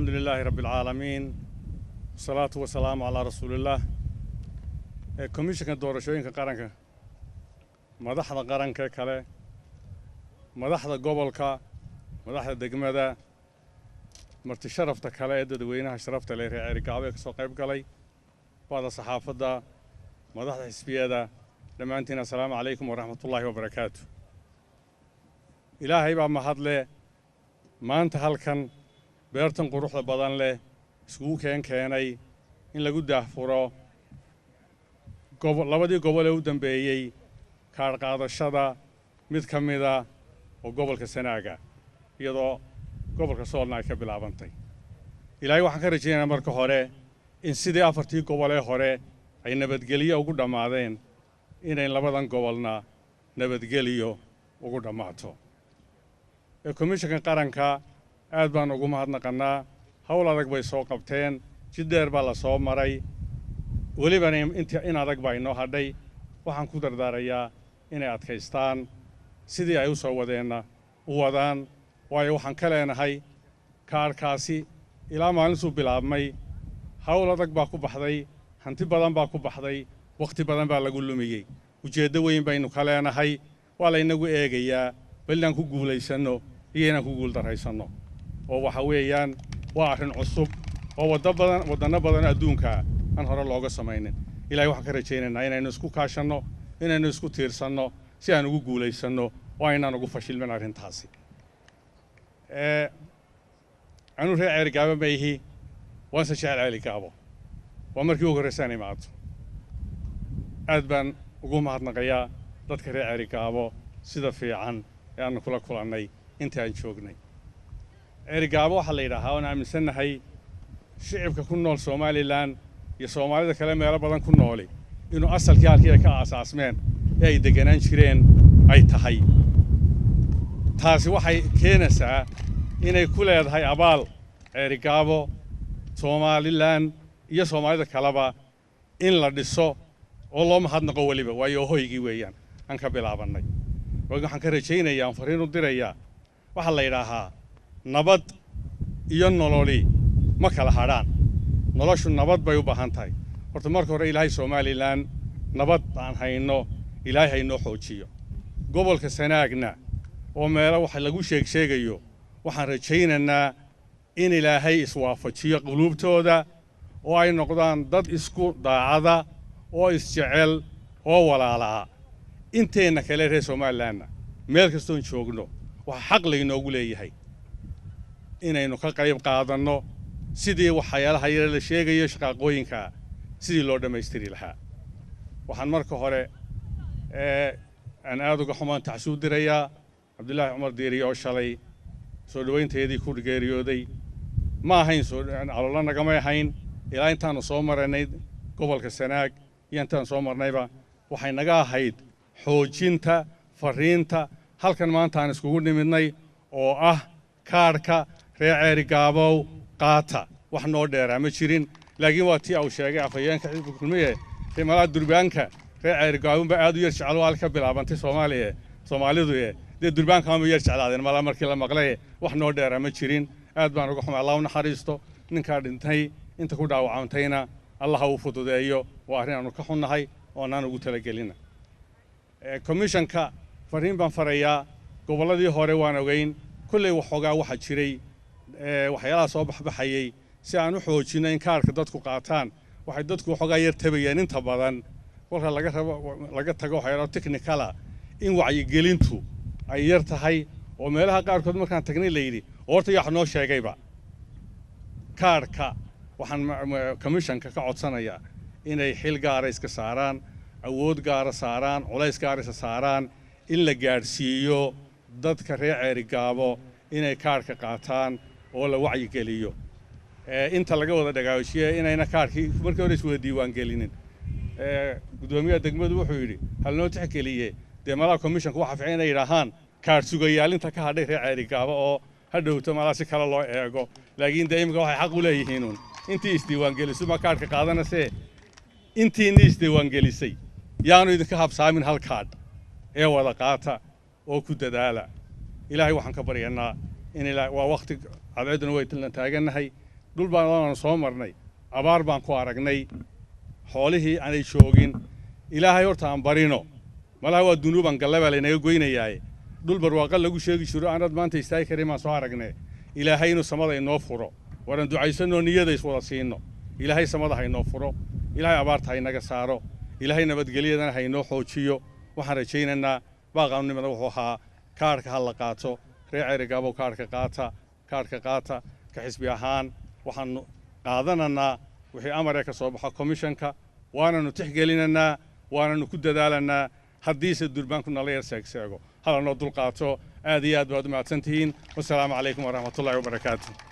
الحمد لله رب العالمين والصلاة والسلام على رسول الله. كوميشن دورشوينك قرنك مدحدا قرنك كله مدحدا gobolka madaxda degmada marti sharafta kale dadweynaha sharafta leh reer Gaabo ka soo qayb galay wada saxaafada madaxda xisbiyada dhamaantiin assalaamu calaykum wa rahmatullaahi wa barakaatuh. ilaahay baa mahadle maanta halkan beertan quruxda badan leh isku keenay in lagu daahfuro labadii gobol ee u dambeeyay kaar qaadashada mid kamida oo gobolka Sanaaga iyadoo gobolka Soolna ay ka bilaabantay. ilaahay waxaan ka rajaynayaa marka hore in sidii afartii gobol ee hore ay nabadgeliyo ugu dhamaadeen inay labadan gobolna nabadgeliyo ugu dhamaato. komishanka qaranka aad baan ugu mahadnaqanaa hawl adag bay soo qabteen jiddeer baa la soo maray waliba in adag baa inoo hadhay waxaan ku dardaarayaa inay adkaystaan sidii ay u soo wadeenna u wadaan waayo waxaan ka leenahay kaarkaasi ilaa maalintuu bilaabmay hawl adag baa ku baxday hanti badan baa ku baxday waqti badan baa lagu lumiyey ujeeddo weyn baynu ka leenahay waa la inagu eegayaa bal inaan ku guulaysano iyo inaan ku guuldarraysano oo waxa weeyaan waa arrin cusub oo wadano badan adduunka aan hore looga samaynin. ilaahay waxaan ka rajaynaynaa inaynu isku kaashanno inaynu isku tiirsanno si aan ugu guulaysano oo aynaan ugu fashilmin arrintaasi. anu reer Ceerigaabo ma ihi waan se jecel Ceerigaabo waa markii ugu horreysay imaado aad baan ugu mahadnaqayaa dadka reer Ceerigaabo sida fiican ee aan kula kulannay inta aan joognay. Ceerigaabo waxa la yiraahdaa oo aaminsanahay shicibka ku nool Soomaaliland iyo Soomaalida kale meelo badan ku nool inuu asalkii halkii ay ka aasaasmeen ee ay deganaan jireen ay tahay. taasi waxay keenaysaa inay ku leedahay abaal Ceerigaabo Soomaaliland iyo Soomaalida kaleba in la dhiso oo loo mahadnaqo waliba waayo hoygii weeyaan aan ka bilaabanay. waxaan ka rajaynayaa fariin u dirayaa waxa la yiraahdaa nabad iyo nololi ma kala hadhaan noloshu nabad bay u baahan tahay. horta marka hore ilaahay Soomaaliland nabad aan hayno ilaahay hayno xoojiyo gobolka Sanaagna oo meelo waxa lagu sheegayo waxaan rajaynaynaa in ilaahay iswaafajiyo qulubtooda oo ay noqdaan dad isku daacada oo isjecel oo walaala inteena kale reer Soomaaliland meel kasta oo joogno waxa xaq laynoogu leeyahay inaynu ka qayb qaadanno sidii waxyaalaha yar la sheegayo shaqooyinka sidii loo dhameystiri lahaa. waxaan marka hore aan aad uga xumaan taxsuud dirayaa Cabdullaahi Cumar Diiriyo oo shalay soo dhaweynteedii ku geeriyooday ma ahayn soo caloolana nagama ahayn ilaa intaanu soo maranay gobolka Sanaag iyo intaan soo marnayba waxay naga ahayd xoojinta fariinta halkan maanta aan iskugu nimidnay oo ah kaarka reer Ceerigaabo qaata wax noo dheeraa ma jirin laakiin waa tii uu sheegay afayeenka xisbiga kulmiye timada durbaanka reer Ceerigaabo ba aad u yar jecel waa ka bilaabantay Soomaalidu dee durbaanka ma yar jeclaadeen mala markii la maqlay wax noo dheeraa ma jirin aad baan uga xumaa Allah u naxariisto ninka dhintay inta ku dhaawacantayna Allah uu fududeeyo waa arrin aanu ka xunnahay oo aan ugu talagelina. komishanka fariin baan farayaa goboladii hore waan ogeyn kullay waxoogaa waxa jiray waxyaalaha soo baxayay si aan u xoojino in kaarka dadku qaataan waxay dadku waxoogaa yar tabayeen inta badan kolka laga tago waxyaalo technical in wacyigelintu ay yar tahay oo meelaha qaarkood markaan tagnay leeydi horta wax noo sheegayba kaarka waxaan komishanka ka codsanayaa inay xil gaar ah iska saaraan awood gaar ah saaraan culays gaar ah saaraan in la gaarsiiyo dadka reer Ceerigaabo inay kaarka qaataan oo la wacyigeliyo inta laga wada dhagaashiyo inayna kaarkii markii hore iswada diiwaan gelinin. gudoomiyaha degmadu wuxuu yiri hal noo tixgeliye deemada komishanku waxa fiican inay yiraahdaan kaar sugayaalinta ka hadhay reer Ceerigaabo oo hadhowto malaasi kala loo eego laakiin deemka waxay xaq u leeyihiin intii isdiiwaan geliso ma kaarka qaadanayse intii isdiiwaan gelisay yaanu idinka habsaamin hal kaad ee wada qaata oo ku dadaala. ilaahay waxaan ka baryaynaa in ilaahay waa waqti cadceeduna way tilna taaganahay dhul baan soo marnay abaar baan ku aragnay xoolihii aanay joogin ilaahay horta aan barino malaha waa dunuuban gallaba leenaga goynayay dhul barwaaqo lagu sheegi jiro aanad maanta istaay kareemaan soo aragnay ilaahay inuu samada inoo furo waran ducaysano niyada is wada siino ilaahay samada ha inoo furo ilaahay abaarta ha inaga saaro ilaahay nabadgelyadana ha inoo xoojiyo waxaan rajaynaynaa baaqaanimada wuxuu ahaa kaarka ha la qaato reer Ceerigaabo kaarka qaata ka xisbi ahaan waxaan qaadananaa wixii amar ka soo baxa komishanka waananu tixgelinanaa waananu ku dadaalanaa haddiise durbaanku nala yar seego hala noo dul qaato aad iyo aad baad u mahadsantihiin wassalaamu calaykum waraxmatullaahi wabarakaatuh